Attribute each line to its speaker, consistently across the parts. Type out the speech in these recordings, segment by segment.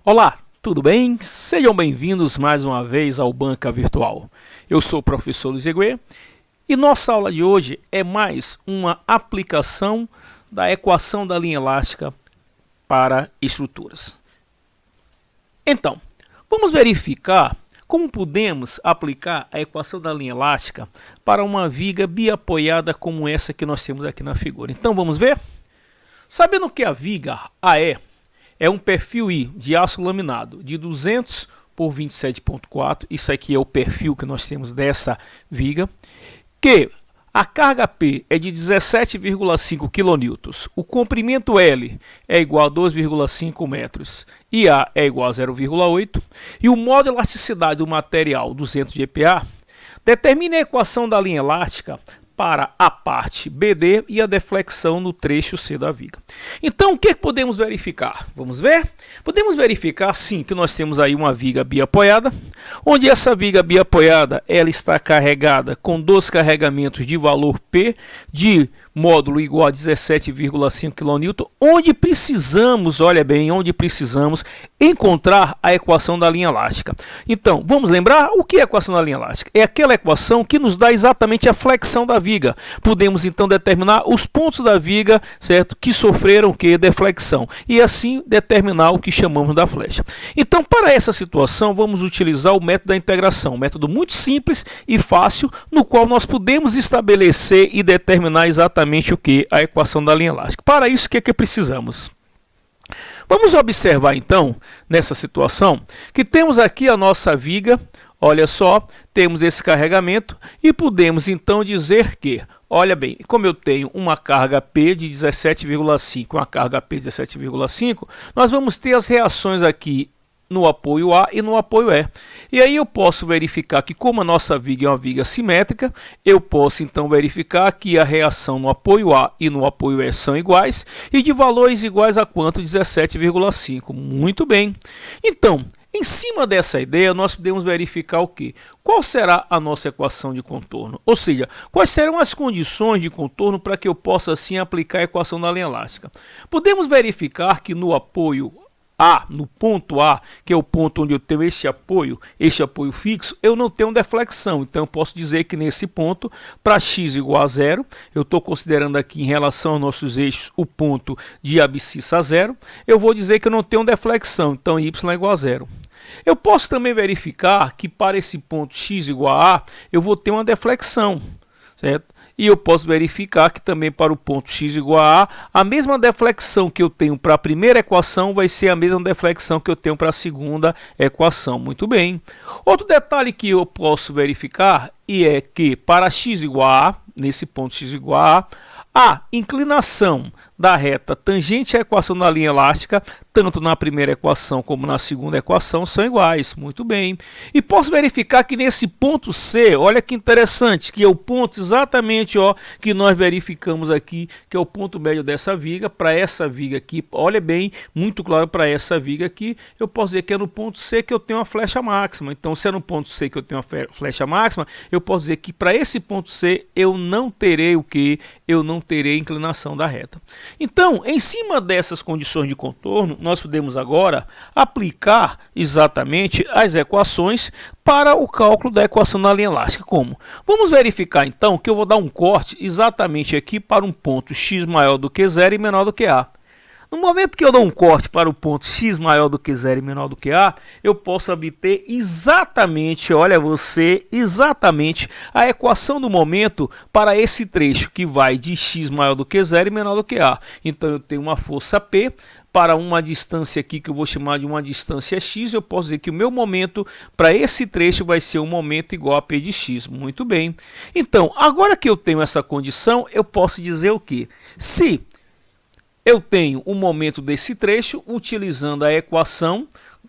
Speaker 1: Olá, tudo bem? Sejam bem-vindos mais uma vez ao Banca Virtual. Eu sou o professor Luiz Eguê e nossa aula de hoje é mais uma aplicação da equação da linha elástica para estruturas. Então, vamos verificar como podemos aplicar a equação da linha elástica para uma viga biapoiada como essa que nós temos aqui na figura. Então vamos ver? Sabendo que a viga AE é um perfil I de aço laminado de 200 por 27,4, isso aqui é o perfil que nós temos dessa viga, que a carga P é de 17,5 kN, o comprimento L é igual a 2,5 metros e A é igual a 0,8 e o modo de elasticidade do material 200 GPa, determine a equação da linha elástica para a parte BD e a deflexão no trecho C da viga. Então, o que podemos verificar? Vamos ver? Podemos verificar, sim, que nós temos aí uma viga biapoiada, onde essa viga biapoiada ela está carregada com 2 carregamentos de valor P de módulo igual a 17,5 kN, onde precisamos, olha bem, onde precisamos encontrar a equação da linha elástica. Então, vamos lembrar o que é a equação da linha elástica? É aquela equação que nos dá exatamente a flexão da viga. Podemos então determinar os pontos da viga, certo, que sofreram deflexão e assim determinar o que chamamos da flecha. Então, para essa situação, vamos utilizar o método da integração, um método muito simples e fácil, no qual nós podemos estabelecer e determinar exatamente o que? A equação da linha elástica. Para isso, o que precisamos? Vamos observar então, nessa situação, que temos aqui a nossa viga, olha só, temos esse carregamento e podemos então dizer que, olha bem, como eu tenho uma carga P de 17,5, uma carga P de 17,5, nós vamos ter as reações aqui no apoio A e no apoio E. E aí eu posso verificar que, como a nossa viga é uma viga simétrica, eu posso então verificar que a reação no apoio A e no apoio E são iguais e de valores iguais a quanto? 17,5. Muito bem. Então, em cima dessa ideia, nós podemos verificar o quê? Qual será a nossa equação de contorno? Ou seja, quais serão as condições de contorno para que eu possa assim aplicar a equação da linha elástica? Podemos verificar que no apoio A, no ponto A, que é o ponto onde eu tenho este apoio fixo, eu não tenho deflexão. Então eu posso dizer que nesse ponto, para x igual a 0, eu estou considerando aqui em relação aos nossos eixos o ponto de abscissa a 0, eu vou dizer que eu não tenho deflexão, então y é igual a 0. Eu posso também verificar que para esse ponto x igual a eu vou ter uma deflexão, certo? E eu posso verificar que também para o ponto x igual a mesma deflexão que eu tenho para a primeira equação vai ser a mesma deflexão que eu tenho para a segunda equação. Muito bem. Outro detalhe que eu posso verificar é que para x igual a, nesse ponto x igual a inclinação da reta tangente à equação da linha elástica, tanto na primeira equação como na segunda equação, são iguais. Muito bem. E posso verificar que nesse ponto C, olha que interessante, que é o ponto exatamente que nós verificamos aqui, que é o ponto médio dessa viga, para essa viga aqui, olha bem, muito claro para essa viga aqui, eu posso dizer que é no ponto C que eu tenho a flecha máxima. Então, se é no ponto C que eu tenho a flecha máxima, eu posso dizer que para esse ponto C eu não terei o que? Eu não terei inclinação da reta. Então, em cima dessas condições de contorno, nós podemos agora aplicar exatamente as equações para o cálculo da equação da linha elástica. Como? Vamos verificar então que eu vou dar um corte exatamente aqui para um ponto x maior do que 0 e menor do que a. No momento que eu dou um corte para o ponto x maior do que 0 e menor do que a, eu posso obter exatamente, olha você, exatamente a equação do momento para esse trecho que vai de x maior do que 0 e menor do que a. Então eu tenho uma força P para uma distância aqui que eu vou chamar de uma distância x, eu posso dizer que o meu momento para esse trecho vai ser um momento igual a P de x. Muito bem. Então, agora que eu tenho essa condição, eu posso dizer o quê? Se eu tenho o momento desse trecho, utilizando a equação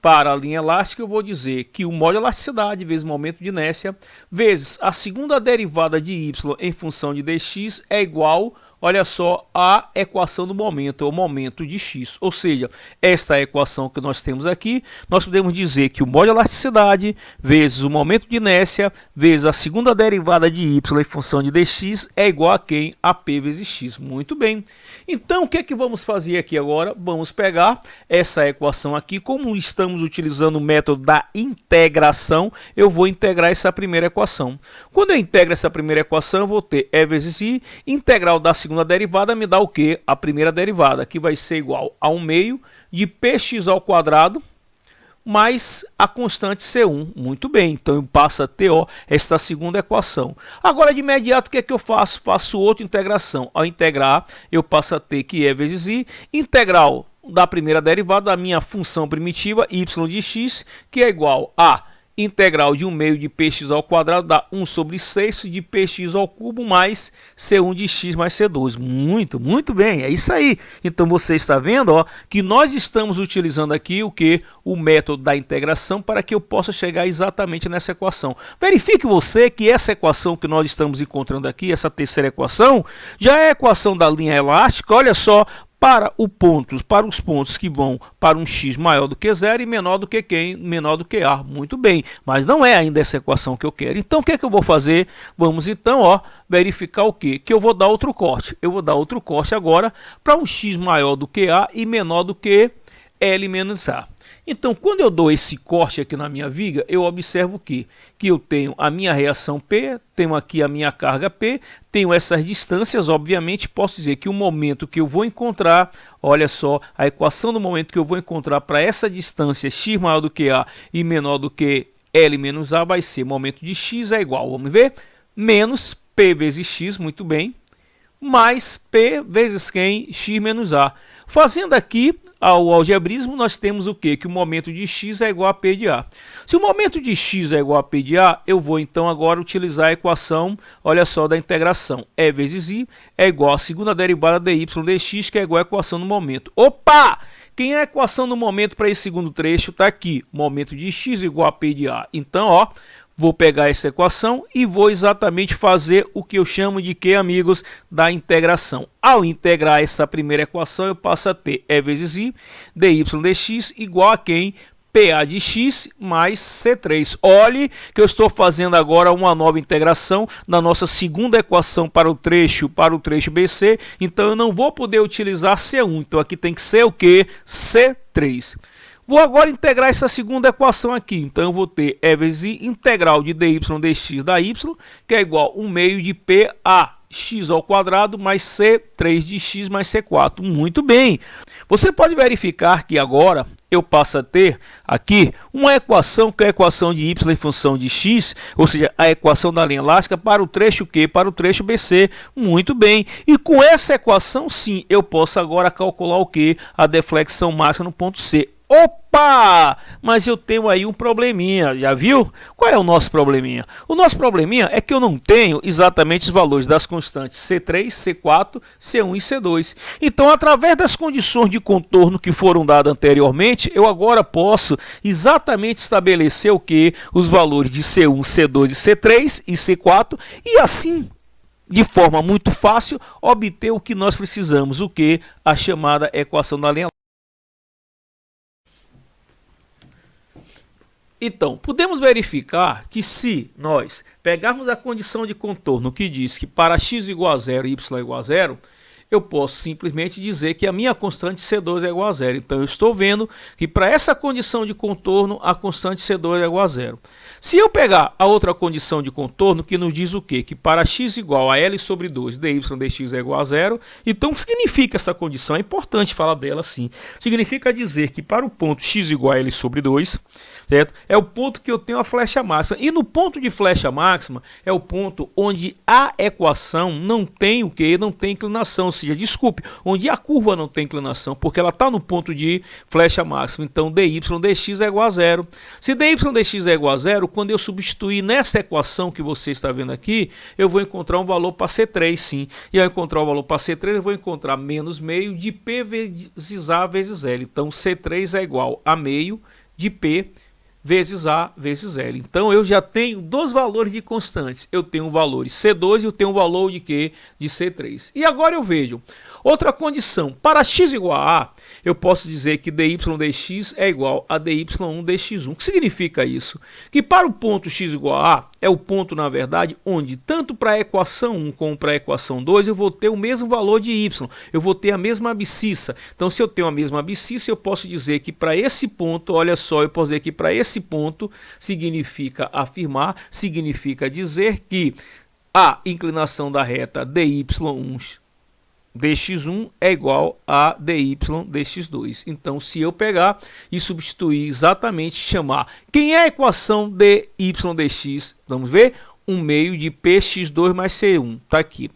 Speaker 1: para a linha elástica, eu vou dizer que o módulo de elasticidade vezes o momento de inércia vezes a segunda derivada de y em função de dx é igual, olha só, a equação do momento, é o momento de x. Ou seja, esta equação que nós temos aqui, nós podemos dizer que o mol de elasticidade vezes o momento de inércia vezes a segunda derivada de y em função de dx é igual a quem? A p vezes x. Muito bem. Então, o que é que vamos fazer aqui agora? Vamos pegar essa equação aqui, como estamos utilizando o método da integração, eu vou integrar essa primeira equação. Quando eu integro essa primeira equação, eu vou ter e vezes i, integral da segunda derivada me dá o quê? A primeira derivada, que vai ser igual a 1/2 de px ao quadrado mais a constante C1. Muito bem, então eu passo a ter esta segunda equação. Agora, de imediato, o que é que eu faço? Faço outra integração. Ao integrar, eu passo a ter que e vezes i, integral da primeira derivada da minha função primitiva, y de x, que é igual a integral de 1/2 de px ao quadrado dá 1/6 de px ao cubo mais c1 de x mais c2. Muito bem, é isso aí. Então você está vendo que nós estamos utilizando aqui o que? O método da integração para que eu possa chegar exatamente nessa equação. Verifique você que essa equação que nós estamos encontrando aqui, essa terceira equação, já é a equação da linha elástica, olha só, para os pontos que vão para um x maior do que zero e menor do que quem? Menor do que a. Muito bem, mas não é ainda essa equação que eu quero. Então, o que é que eu vou fazer? Vamos então verificar o quê? Que eu vou dar outro corte. Eu vou dar outro corte agora para um x maior do que a e menor do que L menos A. Então, quando eu dou esse corte aqui na minha viga, eu observo que eu tenho a minha reação P, tenho aqui a minha carga P, tenho essas distâncias, obviamente, posso dizer que o momento que eu vou encontrar, olha só, a equação do momento que eu vou encontrar para essa distância x maior do que A e menor do que L menos A vai ser momento de x é igual, vamos ver, menos P vezes x, muito bem, mais P vezes quem? X menos A. Fazendo aqui o algebrismo, nós temos o quê? Que o momento de x é igual a P de A. Se o momento de x é igual a P de A, eu vou então agora utilizar a equação, olha só, da integração. E vezes i é igual a segunda derivada de y dx, que é igual a equação do momento. Opa! Quem é a equação do momento para esse segundo trecho? Está aqui, momento de x igual a P de A. Então, vou pegar essa equação e vou exatamente fazer o que eu chamo de que, amigos, da integração. Ao integrar essa primeira equação, eu passo a ter E vezes I dy dx igual a quem? PA de x mais C3. Olhe que eu estou fazendo agora uma nova integração na nossa segunda equação para o trecho BC, então eu não vou poder utilizar C1, então aqui tem que ser o que? C3. Vou agora integrar essa segunda equação aqui, então eu vou ter E vezes I integral de dy dx da y, que é igual a 1/2 de PA x ao quadrado mais C3 de x mais C4. Muito bem. Você pode verificar que agora eu passo a ter aqui uma equação que é a equação de y em função de x, ou seja, a equação da linha elástica para o trecho Q, para o trecho BC. Muito bem. E com essa equação, sim, eu posso agora calcular o que? A deflexão máxima no ponto C. Opa! Mas eu tenho aí um probleminha, já viu? Qual é o nosso probleminha? O nosso probleminha é que eu não tenho exatamente os valores das constantes C3, C4, C1 e C2. Então, através das condições de contorno que foram dadas anteriormente, eu agora posso exatamente estabelecer o que? Os valores de C1, C2 e C3 e C4 e assim, de forma muito fácil, obter o que nós precisamos, o que? A chamada equação da linha. Então, podemos verificar que se nós pegarmos a condição de contorno que diz que para x igual a 0 e y igual a 0, eu posso simplesmente dizer que a minha constante C2 é igual a 0. Então, eu estou vendo que para essa condição de contorno, a constante C2 é igual a 0. Se eu pegar a outra condição de contorno, que nos diz o quê? Que para x igual a L sobre 2, dy dx é igual a 0. Então, o que significa essa condição? É importante falar dela assim. Significa dizer que para o ponto x igual a L sobre 2, certo? É o ponto que eu tenho a flecha máxima. E no ponto de flecha máxima é o ponto onde a equação não tem o quê? Não tem inclinação. Ou seja, desculpe, onde a curva não tem inclinação, porque ela está no ponto de flecha máxima. Então, dy dx é igual a 0. Se dy dx é igual a 0, quando eu substituir nessa equação que você está vendo aqui, eu vou encontrar um valor para C3, sim. E ao encontrar o valor para C3, eu vou encontrar menos meio de P vezes A vezes L. Então, C3 é igual a meio de P vezes A vezes L. Então eu já tenho dois valores de constantes. Eu tenho o valor de C2 e eu tenho o valor de quê? De C3. E agora eu vejo outra condição. Para x igual a A, eu posso dizer que dy dx é igual a dy1 dx1. O que significa isso? Que para o ponto x igual a A, é o ponto, na verdade, onde tanto para a equação 1 como para a equação 2 eu vou ter o mesmo valor de y. Eu vou ter a mesma abscissa. Então, se eu tenho a mesma abscissa, eu posso dizer que para esse ponto, olha só, eu posso dizer que para esse ponto significa afirmar, significa dizer que a inclinação da reta dy1 dx1 é igual a dy dx2. Então, se eu pegar e substituir exatamente, chamar quem é a equação dy dx, vamos ver, 1 meio de px2 mais c1, está aqui.